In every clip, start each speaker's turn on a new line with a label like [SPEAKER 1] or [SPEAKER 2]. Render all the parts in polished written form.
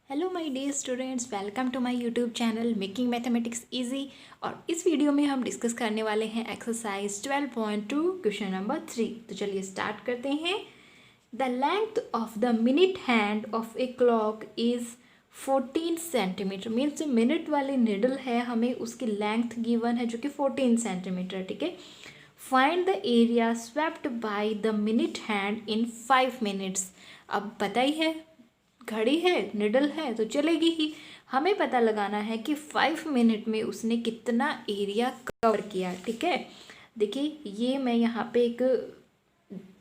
[SPEAKER 1] Hello my dear students, welcome to my YouTube channel making mathematics easy. और इस video में हम discuss करने वाले हैं एक्सरसाइज 12.2 क्वेश्चन नंबर 3। तो चलिए स्टार्ट करते हैं। The length of the minute hand of a clock is 14 centimetre. Means जो मिनट वाली निडल है हमें उसकी लेंथ गिवन है जो कि 14 सेंटीमीटर। ठीक है। Find the area swept by the minute hand in 5 minutes. अब पता ही है, घड़ी है, निडल है तो चलेगी ही। हमें पता लगाना है कि 5 मिनट में उसने कितना एरिया कवर किया। ठीक है। देखिए, ये मैं यहाँ पे एक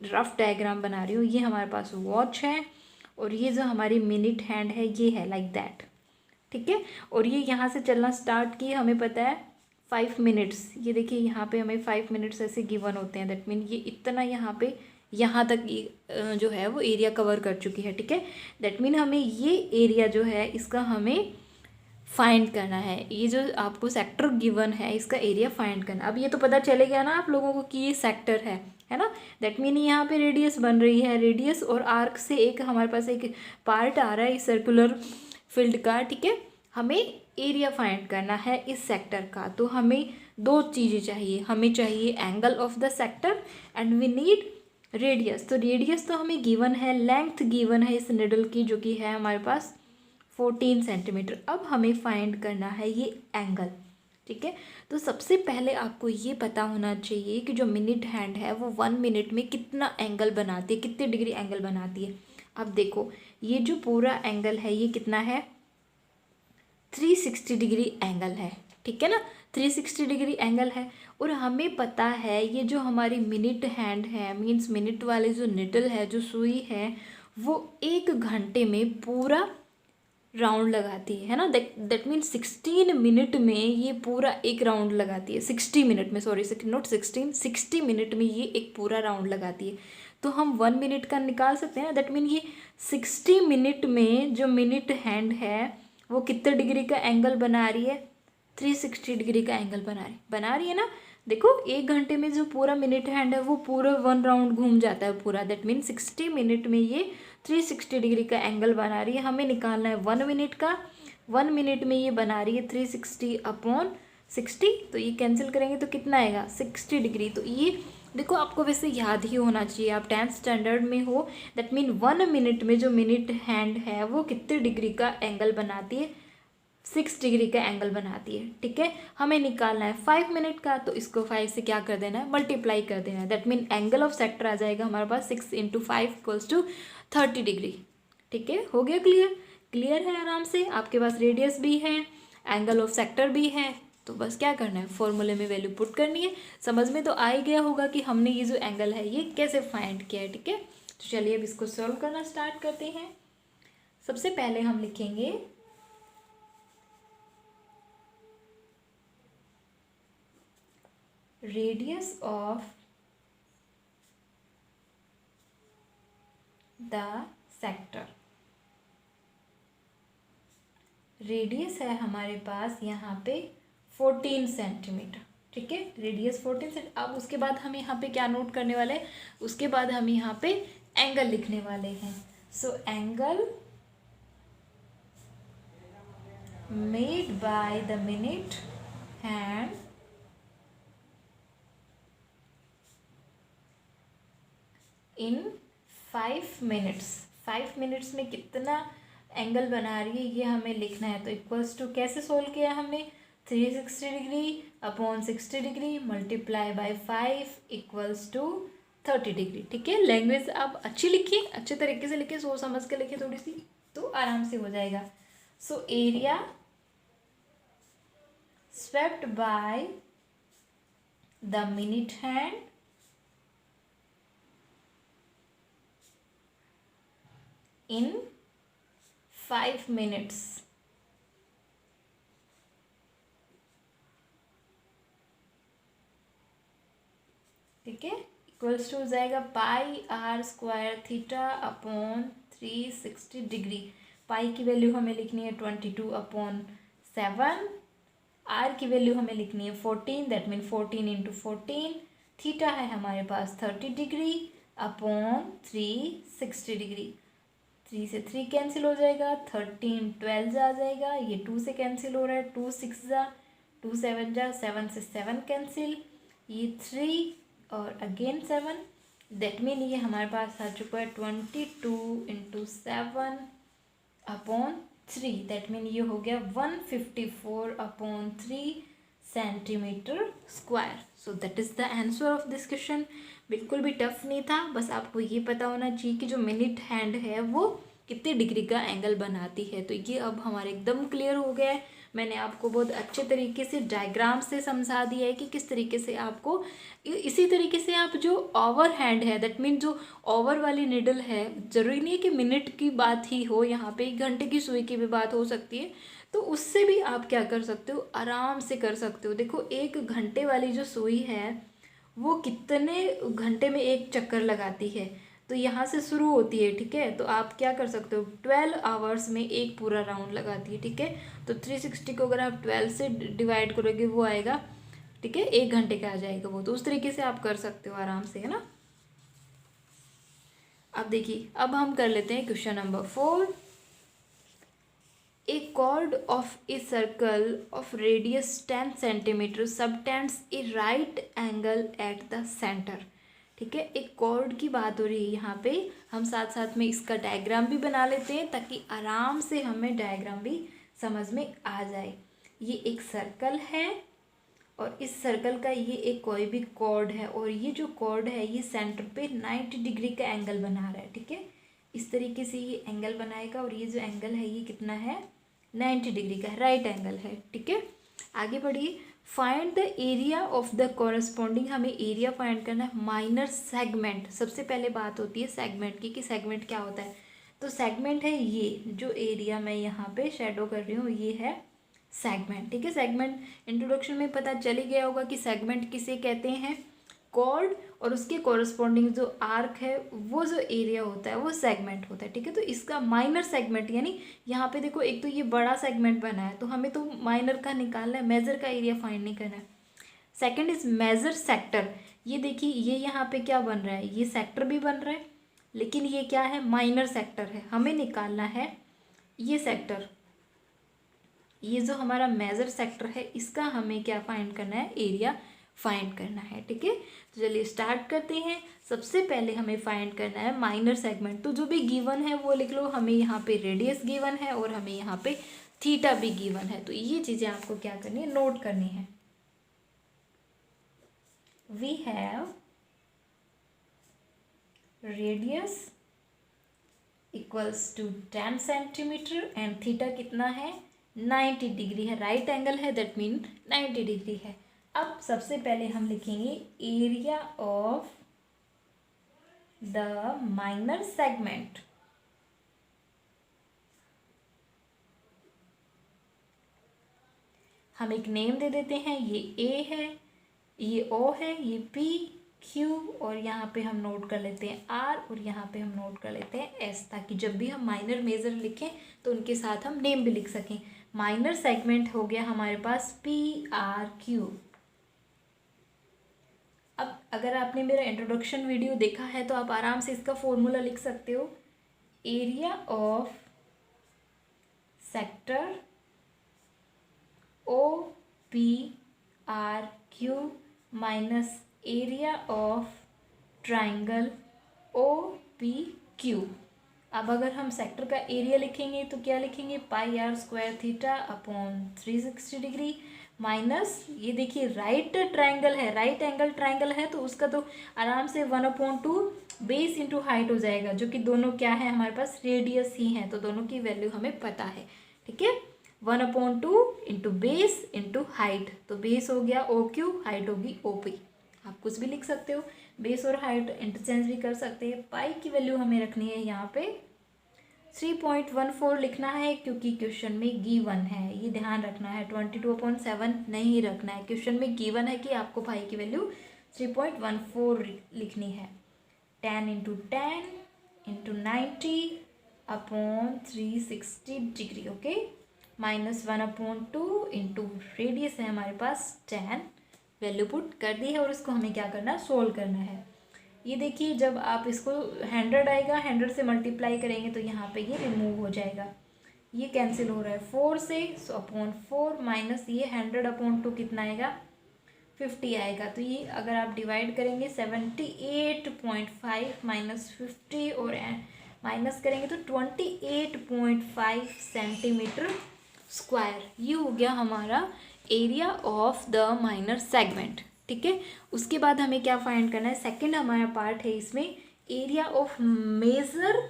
[SPEAKER 1] रफ डायग्राम बना रही हूँ। ये हमारे पास वॉच है और ये जो हमारी मिनट हैंड है ये है लाइक दैट। ठीक है। और ये यहाँ से चलना स्टार्ट किए, हमें पता है 5 मिनट्स। ये देखिए यहाँ पे हमें 5 मिनट्स ऐसे गिवन होते हैं। दैट मीन ये इतना यहाँ तक जो है वो एरिया कवर कर चुकी है। ठीक है। दैट मीन हमें ये एरिया जो है इसका हमें फाइंड करना है। ये जो आपको सेक्टर गिवन है इसका एरिया फाइंड करना। अब ये तो पता चले गया ना आप लोगों को कि ये सेक्टर है ना। दैट मीन यहाँ पे रेडियस बन रही है। रेडियस और आर्क से एक हमारे पास एक पार्ट आ रहा है इस सर्कुलर फील्ड का। ठीक है। हमें एरिया फाइंड करना है इस सेक्टर का। तो हमें दो चीज़ें चाहिए। हमें चाहिए angle of the sector and we need radius. तो रेडियस तो हमें गिवन है, लेंथ गिवन है इस निडल की जो कि है हमारे पास 14 सेंटीमीटर। अब हमें फाइंड करना है ये एंगल। ठीक है। तो सबसे पहले आपको ये पता होना चाहिए कि जो मिनट हैंड है वो 1 मिनट में कितना एंगल बनाती है, कितने डिग्री एंगल बनाती है। अब देखो, ये जो पूरा एंगल है ये कितना है, 360 डिग्री एंगल है। ठीक है ना, 360 डिग्री एंगल है। और हमें पता है ये जो हमारी मिनट हैंड है, मीन्स मिनट वाली जो निडल है, जो सुई है, वो 1 घंटे में पूरा राउंड लगाती है ना। दैट मीन्स 16 मिनट में ये पूरा एक राउंड लगाती है। 60 मिनट में, सॉरी नॉट 16, 60 मिनट में ये एक पूरा राउंड लगाती है। तो हम 1 मिनट का निकाल सकते हैं। दैट मीन ये 60 मिनट में जो मिनट हैंड है वो कितने डिग्री का एंगल बना रही है, 360 डिग्री का एंगल बना रही है ना। देखो, 1 घंटे में जो पूरा मिनट हैंड है वो पूरा 1 राउंड घूम जाता है पूरा। दैट मीन 60 मिनट में ये 360 डिग्री का एंगल बना रही है। हमें निकालना है 1 मिनट का। 1 मिनट में ये बना रही है 360/60। तो ये कैंसिल करेंगे तो कितना आएगा, 60 डिग्री। तो ये देखो, आपको वैसे याद ही होना चाहिए, आप 10th स्टैंडर्ड में हो। दैट मीन 1 मिनट में जो मिनट हैंड है वो कितने डिग्री का एंगल बनाती है, 6 डिग्री का एंगल बनाती है। ठीक है। हमें निकालना है 5 मिनट का। तो इसको 5 से क्या कर देना है, मल्टीप्लाई कर देना है। That mean angle of sector आ जाएगा हमारे पास 6 × 5 = 30 डिग्री। ठीक है, हो गया क्लियर। क्लियर है आराम से। आपके पास रेडियस भी है, एंगल ऑफ सेक्टर भी है। तो बस क्या करना है, फॉर्मूले में वैल्यू पुट करनी है। समझ में तो आ ही गया होगा कि हमने ये जो एंगल है ये कैसे फाइंड किया है। ठीक है। तो चलिए अब इसको सॉल्व करना स्टार्ट करते हैं। सबसे पहले हम लिखेंगे radius of the sector. Radius है हमारे पास यहाँ पे 14 सेंटीमीटर। ठीक है, रेडियस 14 सेंट। अब उसके बाद हम यहाँ पे क्या नोट करने वाले हैं, उसके बाद हम यहाँ पे एंगल लिखने वाले हैं। So angle made by the minute hand in 5 minutes. 5 minutes में कितना एंगल बना रही है ये हमें लिखना है। तो इक्वल्स टू कैसे सोल्व किया हमने, 360 degree/ 60 degree multiply by 5 = 30 degree. ठीक है। लैंग्वेज आप अच्छी लिखिए, अच्छे तरीके से लिखिए, सोच समझ के लिखिए थोड़ी सी, तो आराम से हो जाएगा। So area swept by the minute hand in 5 minutes. ठीक है, इक्वल्स टू हो जाएगा πr² θ/360 डिग्री। पाई की वैल्यू हमें लिखनी है 22/7। आर की वैल्यू हमें लिखनी है 14। That mean 14 × 14। थीटा है हमारे पास 30 डिग्री/ 360 डिग्री। से 3 कैंसिल हो जाएगा, 13 12 आ जाएगा, ये 2 से कैंसिल हो रहा है, 2 6 जा, 2 7 जा, 7 से 7 कैंसिल, ये 3 और अगेन 7, दैट मीन ये हमारे पास आ चुका है 22 इंटू 7 अपॉन 3, दैट मीन ये हो गया 154 upon 3 centimetre square. So that is the answer of this question. बिल्कुल भी टफ नहीं था, बस आपको ये पता होना चाहिए कि जो मिनट हैंड है वो कितने डिग्री का एंगल बनाती है। तो ये अब हमारे एकदम क्लियर हो गया है। मैंने आपको बहुत अच्छे तरीके से डायग्राम से समझा दिया है कि किस तरीके से आपको, इसी तरीके से आप जो ओवर हैंड है, दैट मीन जो ओवर वाली निडल है, ज़रूरी नहीं है कि मिनट की बात ही हो, यहाँ पे 1 घंटे की सुई की भी बात हो सकती है। तो उससे भी आप क्या कर सकते हो, आराम से कर सकते हो। देखो 1 घंटे वाली जो सुई है वो कितने घंटे में एक चक्कर लगाती है, तो यहाँ से शुरू होती है, ठीक है। तो आप क्या कर सकते हो, 12 आवर्स में एक पूरा राउंड लगाती है, ठीक है। तो 360 को अगर आप 12 से डिवाइड करोगे वो आएगा, ठीक है, 1 घंटे का आ जाएगा वो। तो उस तरीके से आप कर सकते हो आराम से, है ना। अब देखिए, अब हम कर लेते हैं question number 4। A chord of a circle of radius 10 centimeter subtends a right angle at the center। ठीक है, एक कॉर्ड की बात हो रही है यहाँ पे। हम साथ साथ में इसका डायग्राम भी बना लेते हैं ताकि आराम से हमें डायग्राम भी समझ में आ जाए। ये एक सर्कल है और इस सर्कल का ये एक कोई भी कॉर्ड है, और ये जो कॉर्ड है ये सेंटर पे 90 डिग्री का एंगल बना रहा है, ठीक है। इस तरीके से ये एंगल बनाएगा, और ये जो एंगल है ये कितना है, 90 डिग्री का है, राइट एंगल है, ठीक है। आगे बढ़िए, find the area of the corresponding, हमें एरिया फाइंड करना है माइनर सेगमेंट। सबसे पहले बात होती है सेगमेंट की, कि सेगमेंट क्या होता है। तो सेगमेंट है ये जो एरिया मैं यहाँ पे शेडो कर रही हूँ, ये है सेगमेंट, ठीक है। सेगमेंट इंट्रोडक्शन में पता चल ही गया होगा कि सेगमेंट किसे कहते हैं, कॉर्ड और उसके कॉरस्पॉन्डिंग जो आर्क है, वो जो एरिया होता है वो सेगमेंट होता है, ठीक है। तो इसका माइनर सेगमेंट, यानी यहाँ पे देखो, एक तो ये बड़ा सेगमेंट बना है, तो हमें तो माइनर का निकालना है, मेजर का एरिया फाइंड नहीं करना है। Second is major sector. ये देखिए, ये यहाँ पे क्या बन रहा है, ये सेक्टर भी बन रहा है, लेकिन ये क्या है, माइनर सेक्टर है। हमें निकालना है ये सेक्टर, ये जो हमारा मेजर सेक्टर है, इसका हमें क्या फाइंड करना है, एरिया फाइंड करना है, ठीक है। तो चलिए स्टार्ट करते हैं। सबसे पहले हमें फाइंड करना है माइनर सेगमेंट। तो जो भी गिवन है वो लिख लो। हमें यहाँ पे रेडियस गिवन है और हमें यहाँ पे थीटा भी गिवन है। तो ये चीज़ें आपको क्या करनी है, नोट करनी है। We have radius equals to 10 centimetre and theta कितना है, 90 डिग्री है, राइट एंगल है, दैट मीन 90 डिग्री है। अब सबसे पहले हम लिखेंगे area of the minor segment. हम एक नेम दे देते हैं, ये ए है, ये ओ है, ये पी क्यू, और यहाँ पे हम नोट कर लेते हैं आर, और यहाँ पे हम नोट कर लेते हैं एस, ताकि जब भी हम माइनर मेजर लिखें तो उनके साथ हम नेम भी लिख सकें। माइनर सेगमेंट हो गया हमारे पास पी आर क्यू। अब अगर आपने मेरा इंट्रोडक्शन वीडियो देखा है तो आप आराम से इसका फॉर्मूला लिख सकते हो, area of sector O P R Q minus area of triangle O P Q. अब अगर हम सेक्टर का एरिया लिखेंगे तो क्या लिखेंगे, pi r square theta upon 360 degree minus, ये देखिए राइट ट्राइंगल है, राइट एंगल ट्राइंगल है, तो उसका तो आराम से 1/2 बेस इंटू हाइट हो जाएगा, जो कि दोनों क्या है हमारे पास, रेडियस ही है, तो दोनों की वैल्यू हमें पता है, ठीक है। 1/2 इंटू बेस इंटू हाइट, तो बेस हो गया ओ क्यू, हाइट होगी ओ पी। आप कुछ भी लिख सकते हो, बेस और हाइट इंटरचेंज भी कर सकते हैं। पाई की वैल्यू हमें रखनी है यहाँ पे 3.14 लिखना है, क्योंकि क्वेश्चन में गिवन है, ये ध्यान रखना है, 22/7 नहीं रखना है। क्वेश्चन में गिवन है कि आपको पाई की वैल्यू 3.14 लिखनी है। 10 into 10 into 90 upon 360 degree, okay, minus 1/2 into radius है हमारे पास 10, वैल्यू पुट कर दी है, और इसको हमें क्या करना है, सोल्व करना है। ये देखिए जब आप इसको 100 आएगा, 100 से मल्टीप्लाई करेंगे तो यहाँ पे ये रिमूव हो जाएगा, ये कैंसिल हो रहा है 4 से, सो अपॉन 4 माइनस ये 100/2 कितना आएगा 50 आएगा। तो ये अगर आप डिवाइड करेंगे 78.5 माइनस 50 और माइनस करेंगे तो 28.5 सेंटीमीटर स्क्वायर, ये हो गया हमारा area of the minor segment. ठीक है, उसके बाद हमें क्या फाइंड करना है, सेकंड हमारा पार्ट है इसमें एरिया ऑफ मेजर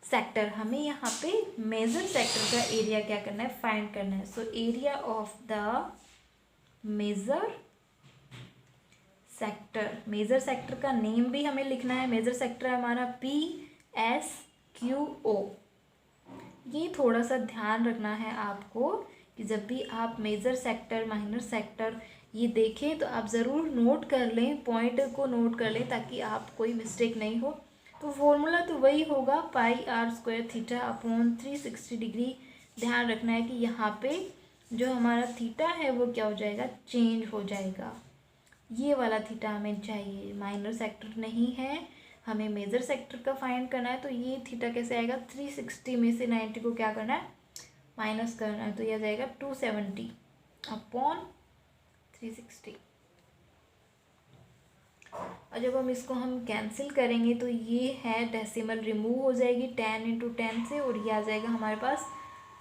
[SPEAKER 1] सेक्टर। हमें यहाँ पे मेजर सेक्टर का एरिया क्या करना है, फाइंड करना है। So area of the major sector, major sector का नेम भी हमें लिखना है। मेजर सेक्टर है हमारा PSQO। ये थोड़ा सा ध्यान रखना है आपको कि जब भी आप मेजर सेक्टर, माइनर सेक्टर ये देखें तो आप ज़रूर नोट कर लें, पॉइंट को नोट कर लें ताकि आप कोई मिस्टेक नहीं हो। तो फॉर्मूला तो वही होगा πr² थीटा अपॉन 360 डिग्री। ध्यान रखना है कि यहाँ पे जो हमारा थीटा है वो क्या हो जाएगा, चेंज हो जाएगा। ये वाला थीटा हमें चाहिए, माइनर सेक्टर नहीं है, हमें मेजर सेक्टर का फाइंड करना है। तो ये थीटा कैसे आएगा, 360 में से 90 को क्या करना है, माइनस करना है। तो यह जाएगा 270 अपॉन 360। और जब हम इसको कैंसिल करेंगे तो ये है डेसिमल रिमूव हो जाएगी 10 × 10 से, और ये आ जाएगा हमारे पास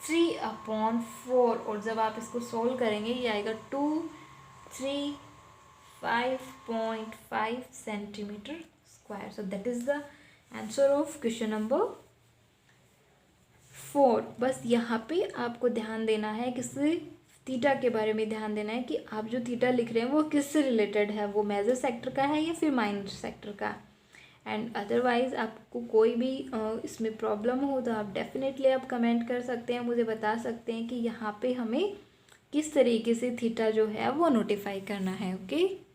[SPEAKER 1] 3/4। और जब आप इसको सोल्व करेंगे ये आएगा 235.5 centimetre square. So that is the answer of question number 4। बस यहाँ पे आपको ध्यान देना है, किसी थीटा के बारे में ध्यान देना है कि आप जो थीटा लिख रहे हैं वो किससे रिलेटेड है, वो मेजर सेक्टर का है या फिर माइनर सेक्टर का। एंड अदरवाइज़ आपको कोई भी इसमें प्रॉब्लम हो तो आप डेफिनेटली आप कमेंट कर सकते हैं, मुझे बता सकते हैं कि यहाँ पे हमें किस तरीके से थीटा जो है वो नोटिफाई करना है। ओके।